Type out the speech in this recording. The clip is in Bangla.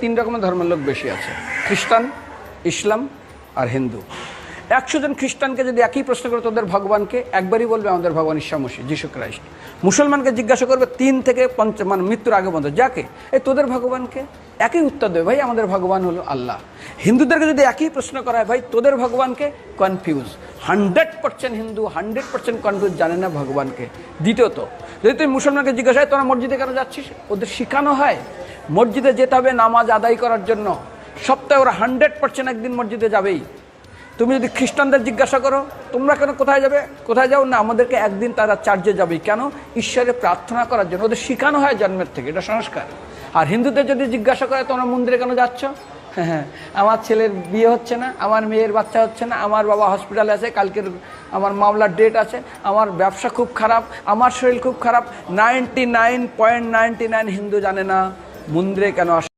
তিন রকমের ধর্মের লোক বেশি আছে, খ্রিস্টান, ইসলাম আর হিন্দু। 100 জন খ্রিস্টানকে যদি একই প্রশ্ন করে তোদের ভগবানকে, একবারই বলবে আমাদের ভগবান ঈসা মসিহ, যিশু ক্রাইস্ট। মুসলমানকে জিজ্ঞাসা করবে 3 থেকে 5 মানে মৃত্যুর আগে পর্যন্ত, যাকে এই তোদের ভগবানকে, একই উত্তর দেবে, ভাই আমাদের ভগবান হলো আল্লাহ। হিন্দুদেরকে যদি একই প্রশ্ন করা হয়, ভাই তোদের ভগবানকে, কনফিউজ। 100% হিন্দু 100% কনফিউজ, জানে না ভগবানকে। দ্বিতীয়ত, যদি তুই মুসলমানকে জিজ্ঞাসা হয় তোরা মসজিদে কেন যাচ্ছিস, ওদের শেখানো হয় মসজিদে যেতে হবে নামাজ আদায় করার জন্য। সপ্তাহে ওরা 100% একদিন মসজিদে যাবেই। তুমি যদি খ্রিস্টানদের জিজ্ঞাসা করো তোমরা কেন কোথায় যাবে, কোথায় যাও না, আমাদেরকে একদিন তারা চার্চে যাবে। কেন? ঈশ্বরে প্রার্থনা করার জন্য। ওদের শেখানো হয় জন্মের থেকে, এটা সংস্কার। আর হিন্দুদের যদি জিজ্ঞাসা করে তোমরা মন্দিরে কেন যাচ্ছ, হ্যাঁ আমার ছেলের বিয়ে হচ্ছে না, আমার মেয়ের বাচ্চা হচ্ছে না, আমার বাবা হসপিটালে আছে, কালকের আমার মামলার ডেট আছে, আমার ব্যবসা খুব খারাপ, আমার শরীর খুব খারাপ। 99.99 হিন্দু জানে না মন্দিরে কেন আসে।